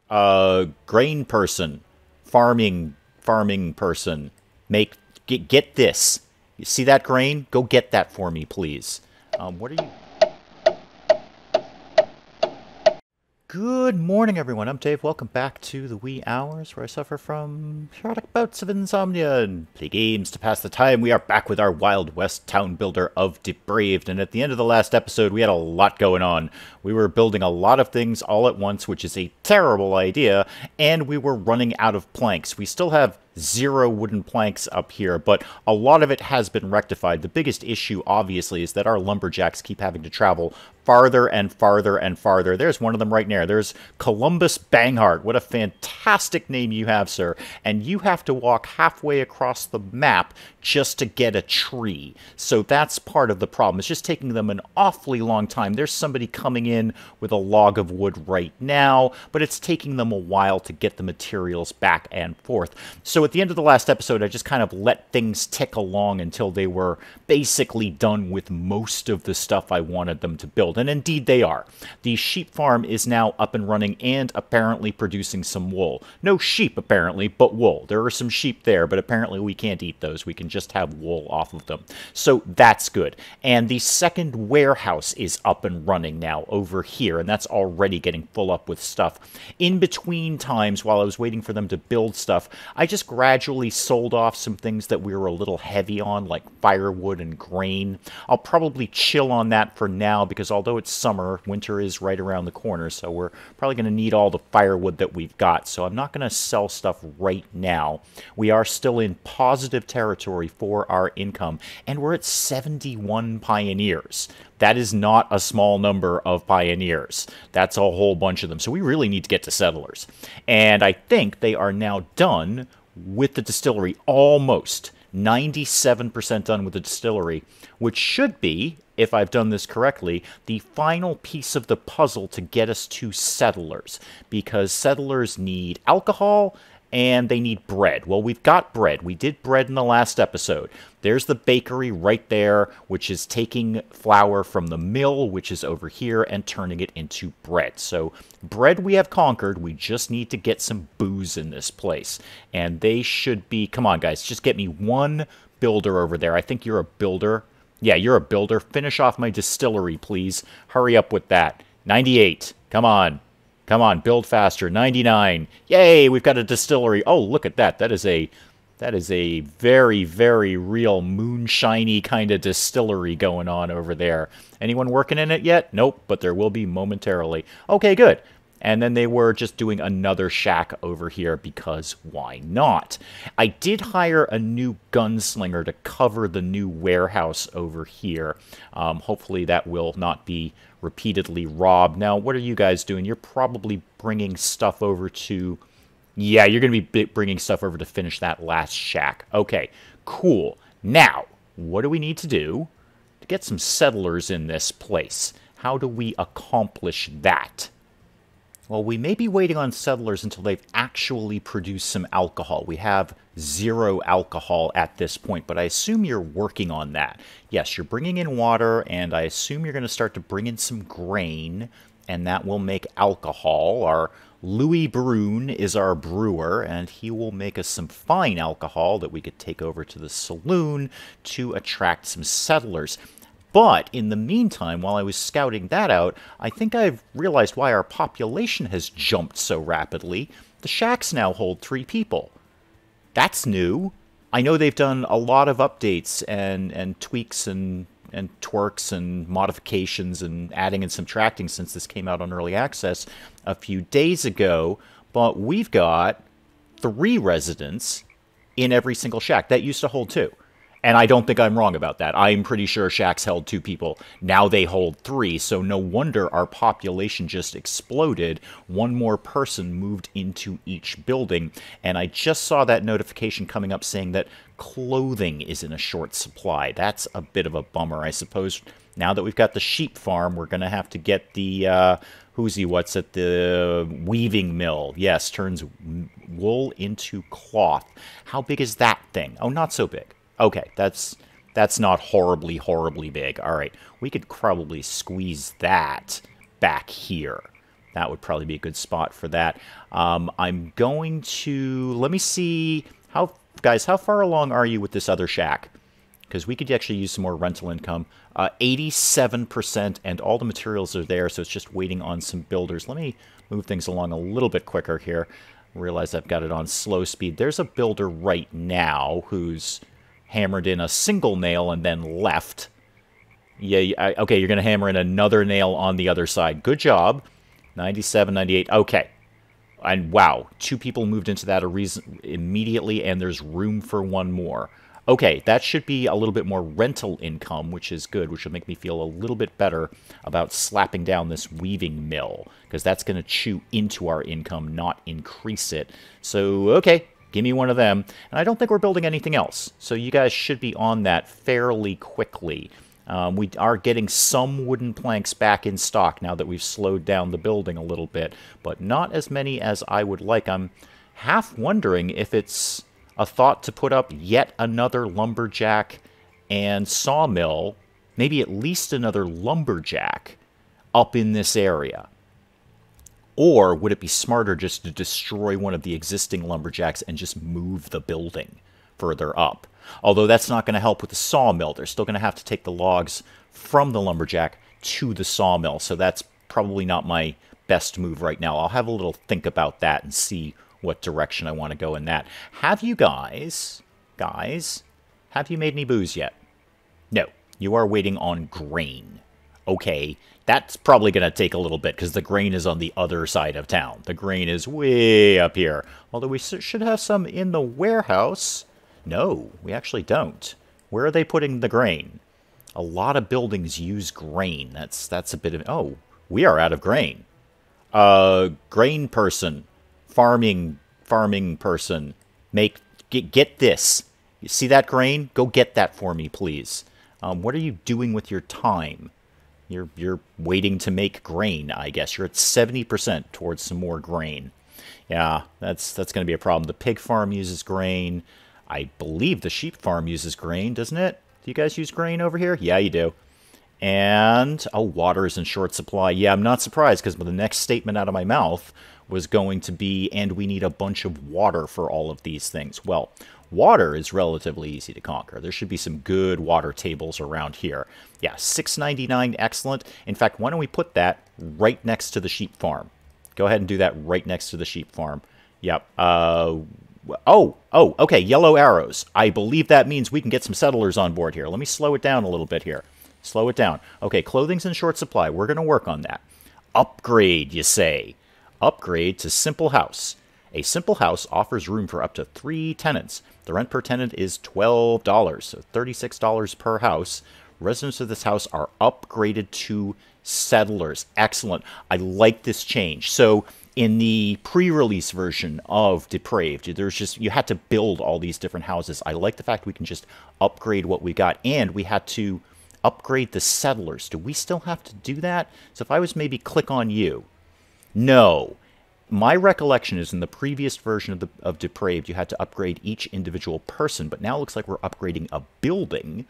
Grain person, farming person, get this. You see that grain? Go get that for me, please. What are you? Good morning, everyone. I'm Dave. Welcome back to the wee hours where I suffer from periodic bouts of insomnia and play games to pass the time. We are back with our Wild West town builder of Depraved, and at the end of the last episode, we had a lot going on. We were building a lot of things all at once, which is a terrible idea, and we were running out of planks. We still have 0 wooden planks up here, but a lot of it has been rectified. The biggest issue, obviously, is that our lumberjacks keep having to travel farther and farther and farther. There's one of them right there. There's Columbus Banghart. What a fantastic name you have, sir. And you have to walk halfway across the map just to get a tree. So that's part of the problem. It's just taking them an awfully long time. There's somebody coming in with a log of wood right now, but it's taking them a while to get the materials back and forth. So at the end of the last episode, I just kind of let things tick along until they were basically done with most of the stuff I wanted them to build. And indeed they are. The sheep farm is now up and running and apparently producing some wool. No sheep, apparently, but wool. There are some sheep there, but apparently we can't eat those. We can just have wool off of them. So that's good. And the second warehouse is up and running now over here, and that's already getting full up with stuff. In between times, while I was waiting for them to build stuff, I just gradually sold off some things that we were a little heavy on, like firewood and grain. I'll probably chill on that for now, because although it's summer, winter is right around the corner, so we're probably going to need all the firewood that we've got, so I'm not going to sell stuff right now. We are still in positive territory for our income, and we're at 71 pioneers. That is not a small number of pioneers. That's a whole bunch of them, so we really need to get to settlers. And I think they are now done with the distillery, almost 97% done with the distillery, which should be, if I've done this correctly, the final piece of the puzzle to get us to settlers, because settlers need alcohol and they need bread. Well, we've got bread. We did bread in the last episode. There's the bakery right there, which is taking flour from the mill, which is over here, and turning it into bread. So bread we have conquered. We just need to get some booze in this place. And they should be... Come on, guys. Just get me one builder over there. I think you're a builder. Yeah, you're a builder. Finish off my distillery, please. Hurry up with that. 98. Come on. Come on, build faster. 99. Yay, we've got a distillery. Oh, look at that. That is a very, very real moonshiny kind of distillery going on over there. Anyone working in it yet? Nope, but there will be momentarily. Okay, good. And then they were just doing another shack over here because why not? I did hire a new gunslinger to cover the new warehouse over here. Hopefully that will not be repeatedly robbed. Now, what are you guys doing? You're probably bringing stuff over to... Yeah, you're going to be bringing stuff over to finish that last shack. Okay, cool. Now, what do we need to do to get some settlers in this place? How do we accomplish that? Well, we may be waiting on settlers until they've actually produced some alcohol. We have 0 alcohol at this point, but I assume you're working on that. Yes, you're bringing in water, and I assume you're going to start to bring in some grain, and that will make alcohol. Our Louis Brune is our brewer, and he will make us some fine alcohol that we could take over to the saloon to attract some settlers. But in the meantime, while I was scouting that out, I think I've realized why our population has jumped so rapidly. The shacks now hold 3 people. That's new. I know they've done a lot of updates and tweaks and twerks and modifications and adding and subtracting since this came out on early access a few days ago, but we've got 3 residents in every single shack. That used to hold 2. And I don't think I'm wrong about that. I'm pretty sure shacks held 2 people. Now they hold 3, so no wonder our population just exploded. 1 more person moved into each building. And I just saw that notification coming up saying that clothing is in a short supply. That's a bit of a bummer. I suppose now that we've got the sheep farm, we're going to have to get the... what's at the weaving mill. Yes, turns wool into cloth. How big is that thing? Oh, not so big. Okay, that's not horribly, horribly big. All right, we could probably squeeze that back here. That would probably be a good spot for that. I'm going to... Let me see... Guys, how far along are you with this other shack? Because we could actually use some more rental income. 87%, and all the materials are there, so it's just waiting on some builders. Let me move things along a little bit quicker here. Realize I've got it on slow speed. There's a builder right now who's hammered in a single nail and then left. Yeah, okay, you're going to hammer in another nail on the other side. Good job. 97, 98. Okay. And wow, 2 people moved into that immediately, and there's room for 1 more. Okay, that should be a little bit more rental income, which is good, which will make me feel a little bit better about slapping down this weaving mill, because that's going to chew into our income, not increase it. So, okay, give me 1 of them. And I don't think we're building anything else, so you guys should be on that fairly quickly. We are getting some wooden planks back in stock now that we've slowed down the building a little bit, but not as many as I would like. I'm half wondering if it's a thought to put up yet another lumberjack and sawmill, maybe at least another lumberjack, up in this area. Or would it be smarter just to destroy one of the existing lumberjacks and just move the building further up? Although that's not going to help with the sawmill. They're still going to have to take the logs from the lumberjack to the sawmill. So that's probably not my best move right now. I'll have a little think about that and see what direction I want to go in that. Have you guys, have you made any booze yet? No. You are waiting on grain. Okay, that's probably going to take a little bit because the grain is on the other side of town. The grain is way up here. Although we should have some in the warehouse. No, we actually don't. Where are they putting the grain? A lot of buildings use grain. That's a bit of... Oh, we are out of grain. Grain person. Farming person. Get this. You see that grain? Go get that for me, please. What are you doing with your time? You're waiting to make grain, I guess. You're at 70% towards some more grain. Yeah, that's going to be a problem. The pig farm uses grain. I believe the sheep farm uses grain, doesn't it? Do you guys use grain over here? Yeah, you do. And, oh, water is in short supply. Yeah, I'm not surprised, because the next statement out of my mouth was going to be, and we need a bunch of water for all of these things. Well, water is relatively easy to conquer. There should be some good water tables around here. Yeah, $6.99, excellent. In fact, why don't we put that right next to the sheep farm? Go ahead and do that right next to the sheep farm. Yep. Okay, yellow arrows. I believe that means we can get some settlers on board here. Let me slow it down a little bit here. Slow it down. Okay, clothing's in short supply. We're going to work on that. Upgrade, you say. Upgrade to simple house. A simple house offers room for up to 3 tenants. The rent per tenant is $12, so $36 per house. Residents of this house are upgraded to settlers. Excellent. I like this change. So in the pre-release version of Depraved, you had to build all these different houses. I like the fact we can just upgrade what we got, and we had to upgrade the settlers. Do we still have to do that? So if I was maybe click on you. No. My recollection is in the previous version of Depraved, you had to upgrade each individual person, but now it looks like we're upgrading a building,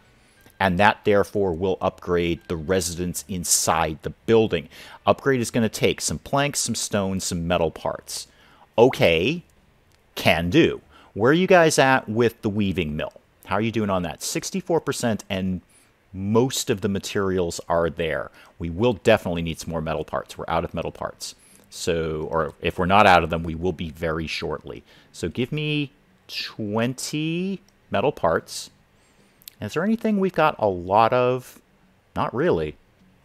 and that therefore will upgrade the residents inside the building. Upgrade is going to take some planks, some stones, some metal parts. Okay, can do. Where are you guys at with the weaving mill? How are you doing on that? 64%, and most of the materials are there. We will definitely need some more metal parts. We're out of metal parts. So, or if we're not out of them, we will be very shortly. So give me 20 metal parts. Is there anything we've got a lot of? Not really.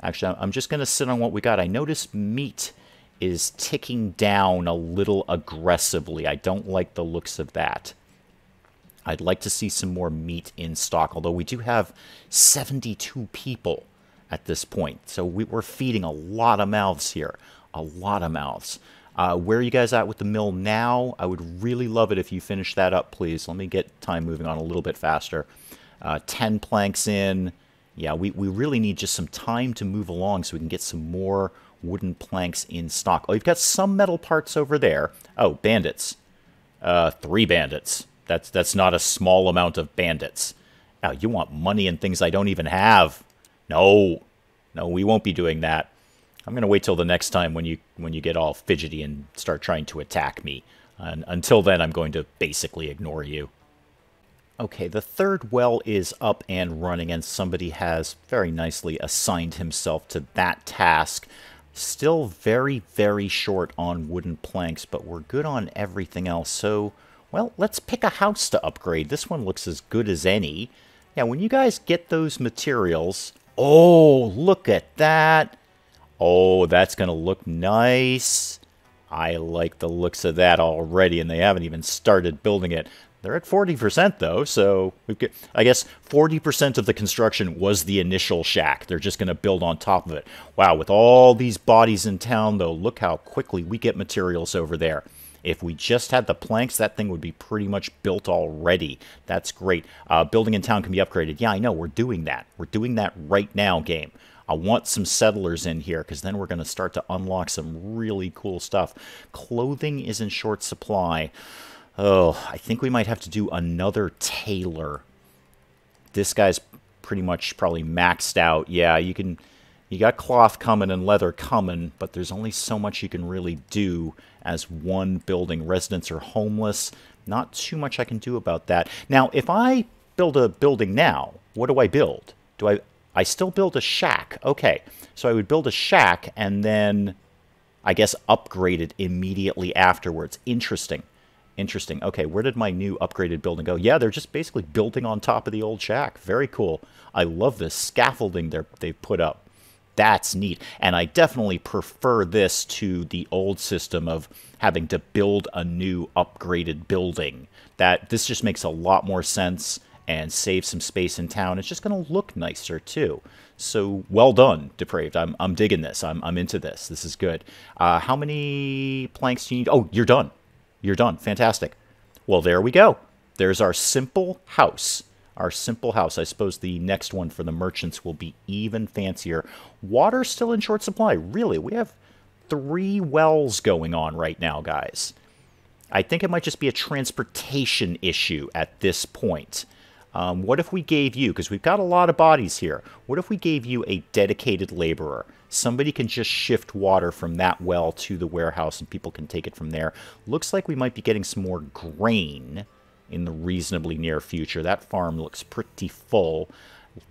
Actually, I'm just going to sit on what we got. I notice meat is ticking down a little aggressively. I don't like the looks of that. I'd like to see some more meat in stock, although we do have 72 people at this point. So we're feeding a lot of mouths here. A lot of mouths. Where are you guys at with the mill now? I would really love it if you finish that up, please. Let me get time moving on a little bit faster. 10 planks in. Yeah, we really need just some time to move along so we can get some more wooden planks in stock. Oh, you've got some metal parts over there. Oh, bandits. 3 bandits. That's not a small amount of bandits. Now, you want money and things I don't even have. No. No, we won't be doing that. I'm going to wait till the next time when you get all fidgety and start trying to attack me. And until then, I'm going to basically ignore you. Okay, the third well is up and running, and somebody has very nicely assigned himself to that task. Still very, very short on wooden planks, but we're good on everything else. So, well, let's pick a house to upgrade. This one looks as good as any. Yeah, when you guys get those materials... Oh, look at that! Oh, that's going to look nice. I like the looks of that already, and they haven't even started building it. They're at 40% though, so we've got, I guess 40% of the construction was the initial shack. They're just going to build on top of it. Wow, with all these bodies in town though, look how quickly we get materials over there. If we just had the planks, that thing would be pretty much built already. That's great. Building in town can be upgraded. Yeah, I know, we're doing that. We're doing that right now, game. I want some settlers in here, because then we're going to start to unlock some really cool stuff. Clothing is in short supply. Oh, I think we might have to do another tailor. This guy's pretty much probably maxed out. Yeah, you got cloth coming and leather coming, but there's only so much you can really do as one building. Residents are homeless. Not too much I can do about that. Now, if I build a building now, what do I build? I still build a shack. Okay, so I would build a shack and then, I guess, upgrade it immediately afterwards. Interesting. Interesting. Okay, where did my new upgraded building go? Yeah, they're just basically building on top of the old shack. Very cool. I love this scaffolding they've put up. That's neat. And I definitely prefer this to the old system of having to build a new upgraded building. This just makes a lot more sense and save some space in town. It's just going to look nicer too. So well done, Depraved. I'm digging this. I'm into this. This is good. How many planks do you need? Oh, you're done. You're done. Fantastic. Well, there we go. There's our simple house. Our simple house. I suppose the next one for the merchants will be even fancier. Water's still in short supply. Really, we have 3 wells going on right now, guys. I think it might just be a transportation issue at this point. What if we gave you, because we've got a lot of bodies here, what if we gave you a dedicated laborer? Somebody can just shift water from that well to the warehouse and people can take it from there. Looks like we might be getting some more grain in the reasonably near future. That farm looks pretty full.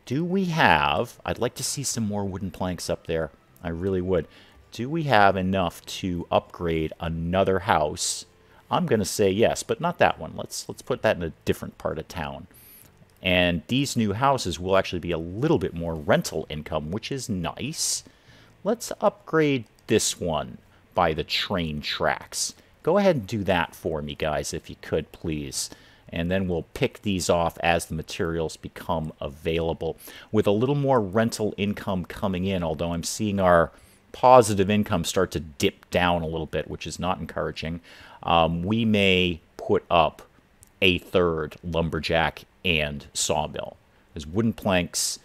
Do we have... I'd like to see some more wooden planks up there. I really would. Do we have enough to upgrade another house? I'm going to say yes, but not that one. Let's put that in a different part of town. And these new houses will actually be a little bit more rental income, which is nice. Let's upgrade this one by the train tracks. Go ahead and do that for me, guys, if you could, please. And then we'll pick these off as the materials become available. With a little more rental income coming in, although I'm seeing our positive income start to dip down a little bit, which is not encouraging, we may put up a third lumberjack and sawmill. As wooden planks,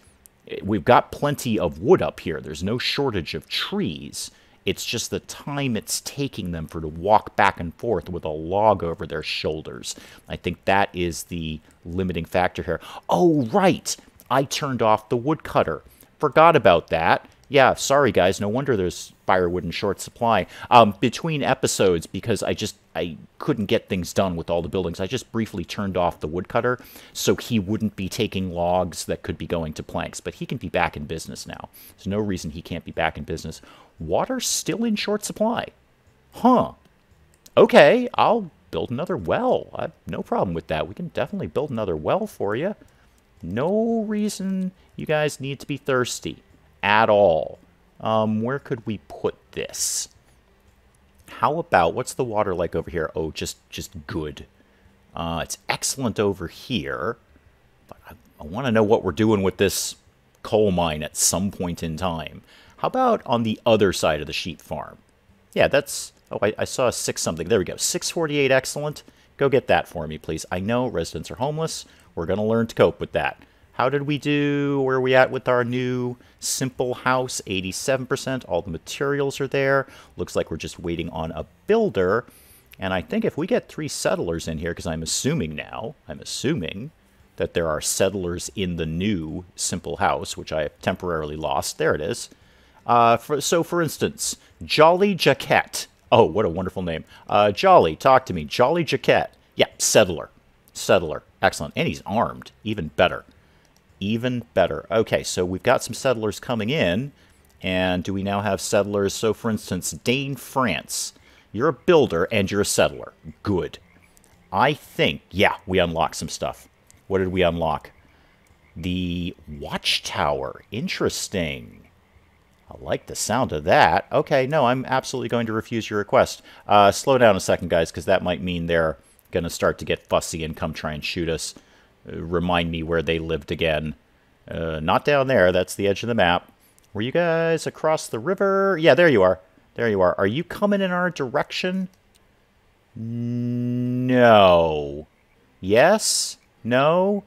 we've got plenty of wood up here. There's no shortage of trees. It's just the time it's taking them to walk back and forth with a log over their shoulders. I think that is the limiting factor here. Oh, right! I turned off the woodcutter. Forgot about that. Yeah, sorry guys, no wonder there's firewood in short supply. Between episodes, because I couldn't get things done with all the buildings, I just briefly turned off the woodcutter so he wouldn't be taking logs that could be going to planks. But he can be back in business now. There's no reason he can't be back in business. Water's still in short supply. Huh. Okay, I'll build another well. I have no problem with that. We can definitely build another well for you. No reason you guys need to be thirsty at all. Where could we put this? How about, what's the water like over here? Oh, just good. It's excellent over here, but I want to know what we're doing with this coal mine at some point in time. How about on the other side of the sheep farm? Yeah, that's, oh, I saw a 6 something. There we go. 648, excellent. Go get that for me, please. I know residents are homeless. We're going to learn to cope with that. How did we do? Where are we at with our new simple house? 87%. All the materials are there. Looks like we're just waiting on a builder. And I think if we get 3 settlers in here, because I'm assuming that there are settlers in the new simple house, which I have temporarily lost. There it is. So, for instance, Jolly Jaquette. Oh, what a wonderful name. Jolly, talk to me. Jolly Jaquette. Yeah, settler. Settler. Excellent. And he's armed. Even better. Even better. Okay, so we've got some settlers coming in. And do we now have settlers? So, for instance, Dane, France. You're a builder and you're a settler. Good. I think, yeah, we unlocked some stuff. What did we unlock? The watchtower. Interesting. I like the sound of that. Okay, no, I'm absolutely going to refuse your request. Slow down a second, guys, because that might mean they're going to start to get fussy and come try and shoot us. Remind me where they lived again. Not down there. That's the edge of the map. Were you guys across the river? Yeah, there you are. There you are. Are you coming in our direction? No. Yes? No?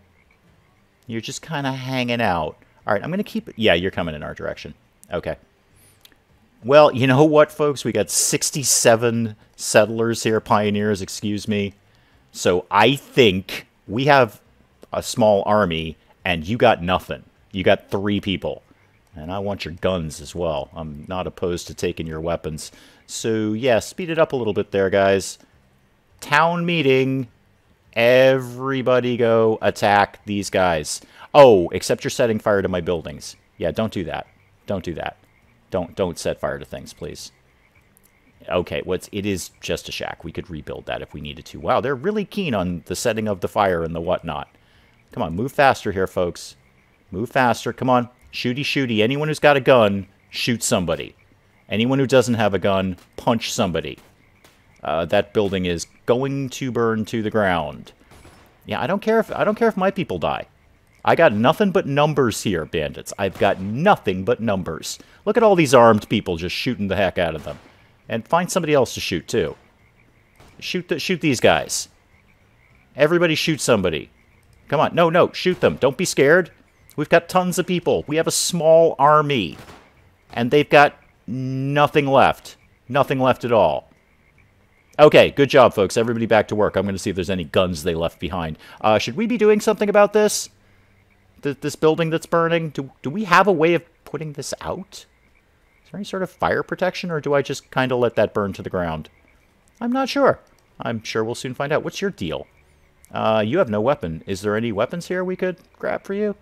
You're just kind of hanging out. All right, I'm going to keep it. Yeah, you're coming in our direction. Okay. Well, you know what, folks? We got 67 settlers here, pioneers, excuse me. So I think we have a small army, and you got nothing. You got 3 people. And I want your guns as well. I'm not opposed to taking your weapons. So, yeah, speed it up a little bit there, guys. Town meeting. Everybody go attack these guys. Oh, except you're setting fire to my buildings. Yeah, don't do that. Don't do that. Don't set fire to things, please. Okay, it is just a shack. We could rebuild that if we needed to. Wow, they're really keen on the setting of the fire and the whatnot. Come on, move faster here, folks. Move faster. Come on. Shooty, shooty. Anyone who's got a gun, shoot somebody. Anyone who doesn't have a gun, punch somebody. That building is going to burn to the ground. Yeah, I don't care if my people die. I got nothing but numbers here, bandits. I've got nothing but numbers. Look at all these armed people just shooting the heck out of them. And find somebody else to shoot, too. Shoot these guys. Everybody shoot somebody. Come on. No, shoot them. Don't be scared. We've got tons of people. We have a small army. And they've got nothing left. Nothing left at all. Okay, good job, folks. Everybody back to work. I'm going to see if there's any guns they left behind. Should we be doing something about this? This building that's burning? Do we have a way of putting this out? Is there any sort of fire protection, or do I just kind of let that burn to the ground? I'm not sure. I'm sure we'll soon find out. What's your deal? You have no weapon. Is there any weapons here we could grab for you?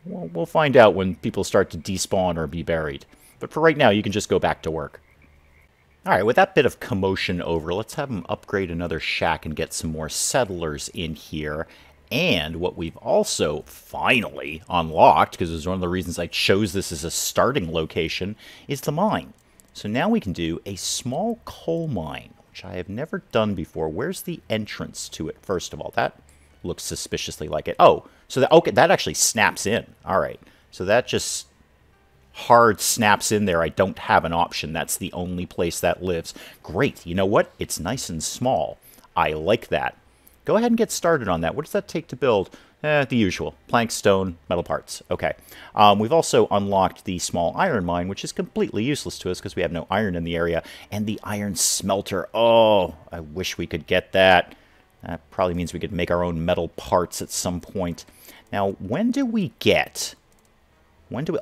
We'll find out when people start to despawn or be buried. But for right now, you can just go back to work. Alright, with that bit of commotion over, let's have them upgrade another shack and get some more settlers in here. And what we've also finally unlocked, because it was one of the reasons I chose this as a starting location, is the mine. So now we can do a small coal mine, which I have never done before. Where's the entrance to it, first of all? That looks suspiciously like it. Oh, so okay, that actually snaps in. Alright, so that just hard snaps in there. I don't have an option. That's the only place that lives. Great. You know what? It's nice and small. I like that. Go ahead and get started on that. What does that take to build? The usual. Plank, stone, metal parts. Okay. We've also unlocked the small iron mine, which is completely useless to us because we have no iron in the area. And the iron smelter. Oh, I wish we could get that. That probably means we could make our own metal parts at some point. Now, when do we get...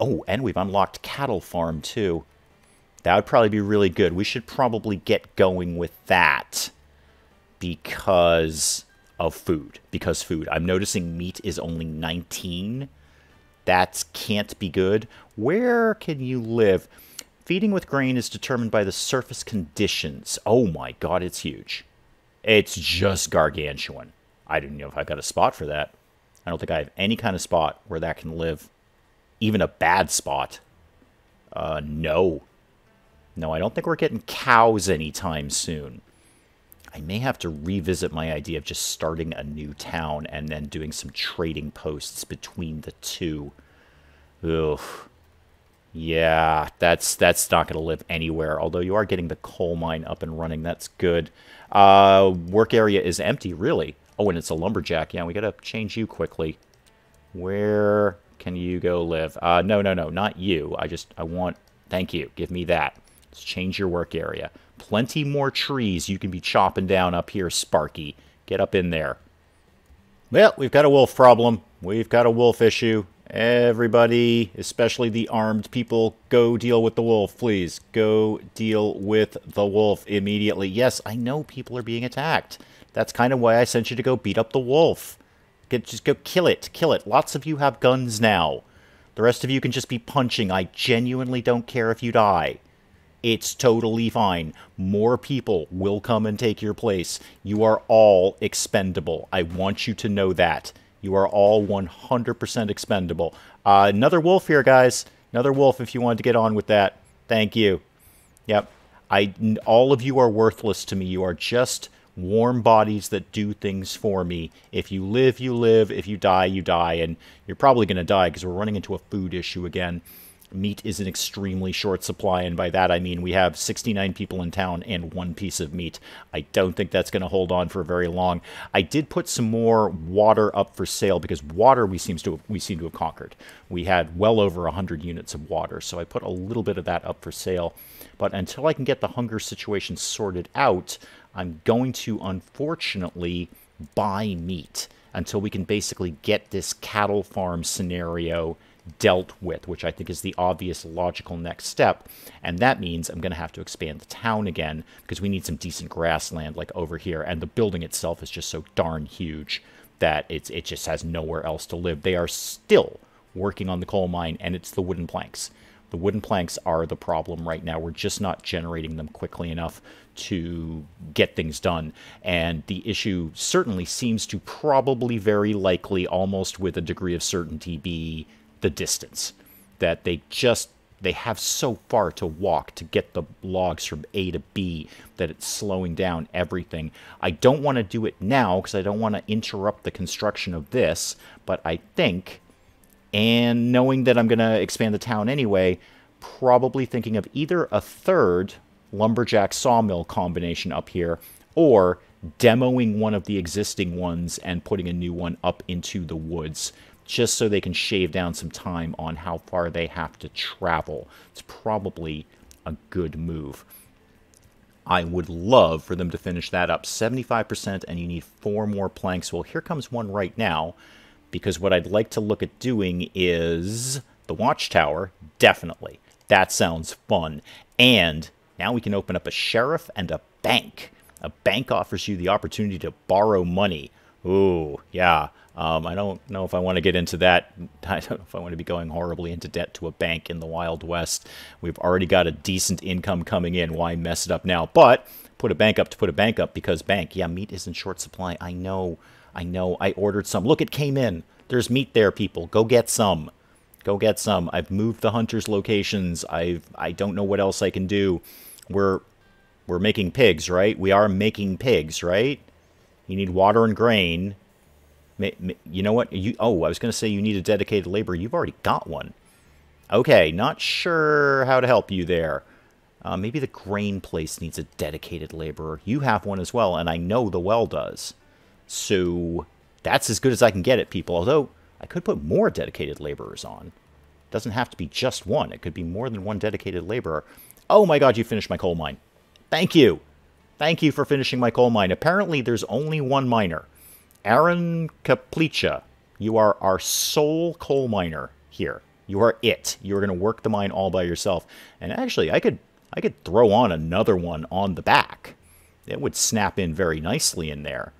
Oh, and we've unlocked cattle farm, too. That would probably be really good. We should probably get going with that. Because of food. Because food. I'm noticing meat is only 19. That can't be good. Where can you live? Feeding with grain is determined by the surface conditions. Oh my god, it's huge. It's just gargantuan. I don't know if I've got a spot for that. I don't think I have any kind of spot where that can live. Even a bad spot. No. No, I don't think we're getting cows anytime soon. I may have to revisit my idea of just starting a new town and then doing some trading posts between the two. Ugh. Yeah, that's not going to live anywhere. Although you are getting the coal mine up and running. That's good. Work area is empty, really. Oh, and it's a lumberjack. Yeah, we got to change you quickly. Where... can you go live? No, not you. I want... thank you. Give me that. Let's change your work area. Plenty more trees you can be chopping down up here, Sparky. Get up in there. Well, we've got a wolf problem. We've got a wolf issue. Everybody, especially the armed people, go deal with the wolf, please. Go deal with the wolf immediately. Yes, I know people are being attacked. That's kind of why I sent you to go beat up the wolf. Just go kill it. Kill it. Lots of you have guns now. The rest of you can just be punching. I genuinely don't care if you die. It's totally fine. More people will come and take your place. You are all expendable. I want you to know that. You are all 100% expendable. Another wolf here, guys. Another wolf if you wanted to get on with that. Thank you. Yep. All of you are worthless to me. You are just warm bodies that do things for me. If you live, you live. If you die, you die. And you're probably going to die because we're running into a food issue again. Meat is an extremely short supply, and by that I mean we have 69 people in town and 1 piece of meat. I don't think that's going to hold on for very long. I did put some more water up for sale because water we seem to have conquered. We had well over 100 units of water, so I put a little bit of that up for sale. But until I can get the hunger situation sorted out, I'm going to unfortunately buy meat until we can basically get this cattle farm scenario dealt with, which I think is the obvious logical next step. And that means I'm going to have to expand the town again because we need some decent grassland like over here. And the building itself is just so darn huge that it just has nowhere else to live. They are still working on the coal mine, and it's the wooden planks. The wooden planks are the problem right now. We're just not generating them quickly enough to get things done. And the issue certainly seems to probably very likely, almost with a degree of certainty, be the distance. That they have so far to walk to get the logs from A to B that it's slowing down everything. I don't want to do it now because I don't want to interrupt the construction of this, but I think, and knowing that I'm going to expand the town anyway, probably thinking of either a third lumberjack sawmill combination up here or demoing one of the existing ones and putting a new one up into the woods, just so they can shave down some time on how far they have to travel. It's probably a good move. I would love for them to finish that up. 75%, and you need 4 more planks. Well, here comes one right now, because what I'd like to look at doing is the watchtower, definitely. That sounds fun. And now we can open up a sheriff and a bank. A bank offers you the opportunity to borrow money. Ooh, yeah. I don't know if I want to get into that. I don't know if I want to be going horribly into debt to a bank in the Wild West. We've already got a decent income coming in. Why mess it up now? But put a bank up to put a bank up because bank, yeah, meat is in short supply. I know. I ordered some. Look, it came in. There's meat there, people. Go get some. Go get some. I've moved the hunters' locations. I don't know what else I can do. We're making pigs, right? We are making pigs, right? You need water and grain. You know what? I was going to say you need a dedicated laborer. You've already got one. Okay, not sure how to help you there. Maybe the grain place needs a dedicated laborer. You have one as well, and I know the well does. So that's as good as I can get it, people. Although I could put more dedicated laborers on. It doesn't have to be just one. It could be more than one dedicated laborer. Oh my god, you finished my coal mine. Thank you. Thank you for finishing my coal mine. Apparently there's only one miner. Aaron Kaplicha, you are our sole coal miner here. You are it. You're going to work the mine all by yourself. And actually, I could throw on another one on the back. It would snap in very nicely in there.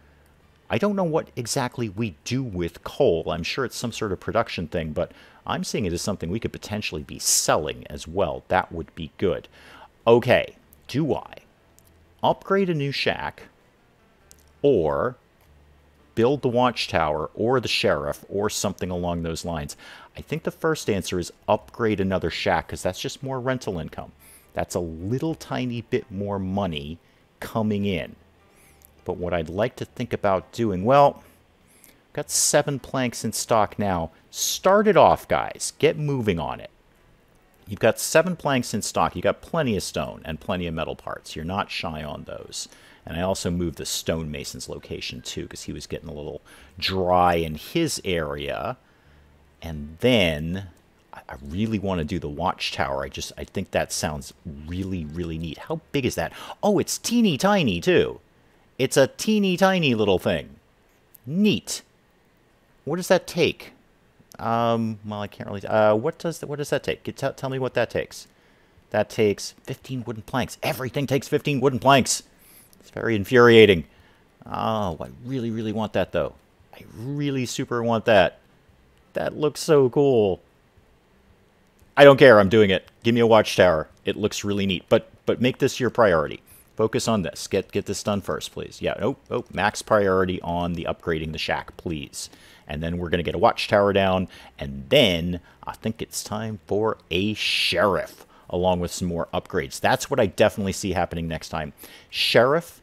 I don't know what exactly we do with coal. I'm sure it's some sort of production thing, but I'm seeing it as something we could potentially be selling as well. That would be good. Okay, do I upgrade a new shack or build the watchtower or the sheriff or something along those lines? I think the first answer is upgrade another shack because that's just more rental income. That's a little tiny bit more money coming in. But what I'd like to think about doing, well, got 7 planks in stock now. Start it off, guys. Get moving on it. You've got 7 planks in stock. You've got plenty of stone and plenty of metal parts. You're not shy on those. And I also moved the stonemason's location too because he was getting a little dry in his area. And then I really want to do the watchtower. I think that sounds really, really neat. How big is that? Oh, it's teeny tiny too. It's a teeny tiny little thing. Neat. What does that take? Well, I can't really... what does that take? Tell me what that takes. That takes 15 wooden planks. Everything takes 15 wooden planks. It's very infuriating. Oh, I really, really want that, though. I really super want that. That looks so cool. I don't care. I'm doing it. Give me a watchtower. It looks really neat. But make this your priority. Focus on this. Get this done first, please. Yeah, oh, max priority on the upgrading the shack, please. And then we're going to get a watchtower down. And then I think it's time for a sheriff, along with some more upgrades. That's what I definitely see happening next time. Sheriff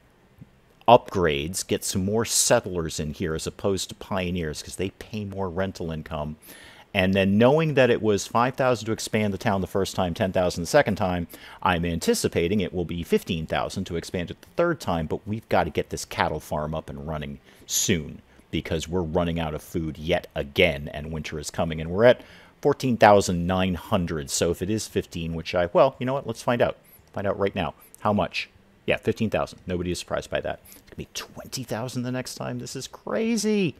upgrades, get some more settlers in here as opposed to pioneers, because they pay more rental income. And then knowing that it was 5,000 to expand the town the first time, 10,000 the second time, I'm anticipating it will be 15,000 to expand it the third time, but we've got to get this cattle farm up and running soon, because we're running out of food yet again, and winter is coming, and we're at 14,900, so if it is 15, which well, you know what, let's find out. Find out right now. How much? Yeah, 15,000. Nobody is surprised by that. It's going to be 20,000 the next time. This is crazy.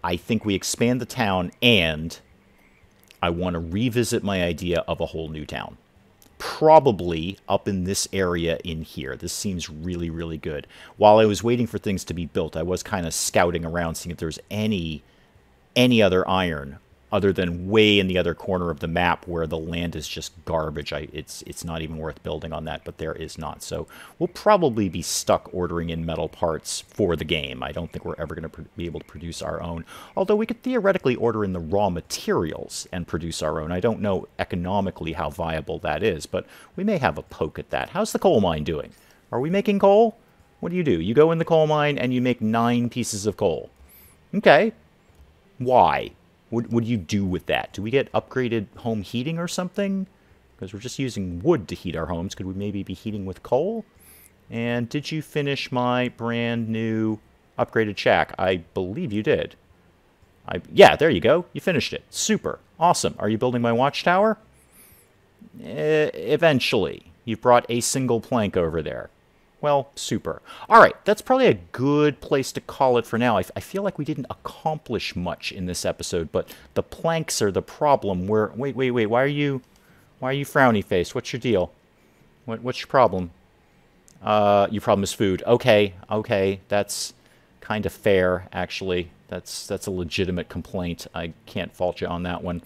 I think we expand the town, and I want to revisit my idea of a whole new town. Probably up in this area in here. This seems really, really good. While I was waiting for things to be built, I was kind of scouting around, seeing if there's any other iron other than way in the other corner of the map where the land is just garbage. It's not even worth building on that, but there is not. So we'll probably be stuck ordering in metal parts for the game. I don't think we're ever going to be able to produce our own, although we could theoretically order in the raw materials and produce our own. I don't know economically how viable that is, but we may have a poke at that. How's the coal mine doing? Are we making coal? What do? You go in the coal mine and you make 9 pieces of coal. Okay. Why? What do you do with that? Do we get upgraded home heating or something? Because we're just using wood to heat our homes. Could we maybe be heating with coal? And did you finish my brand new upgraded shack? I believe you did. Yeah, there you go. You finished it. Super. Awesome. Are you building my watchtower? Eventually. You've brought a single plank over there. Well, super. All right, that's probably a good place to call it for now. I feel like we didn't accomplish much in this episode, but the planks are the problem. Wait. Why are you frowny faced? What's your deal? What's your problem? Your problem is food. Okay, that's kind of fair, actually. That's a legitimate complaint. I can't fault you on that one.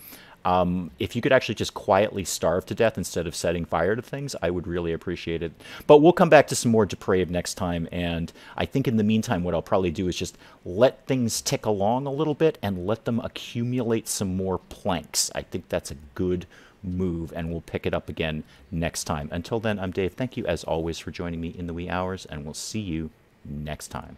If you could actually just quietly starve to death instead of setting fire to things, I would really appreciate it. But we'll come back to some more Depraved next time, and I think in the meantime what I'll probably do is just let things tick along a little bit and let them accumulate some more planks. I think that's a good move, and we'll pick it up again next time. Until then, I'm Dave. Thank you, as always, for joining me in the wee hours, and we'll see you next time.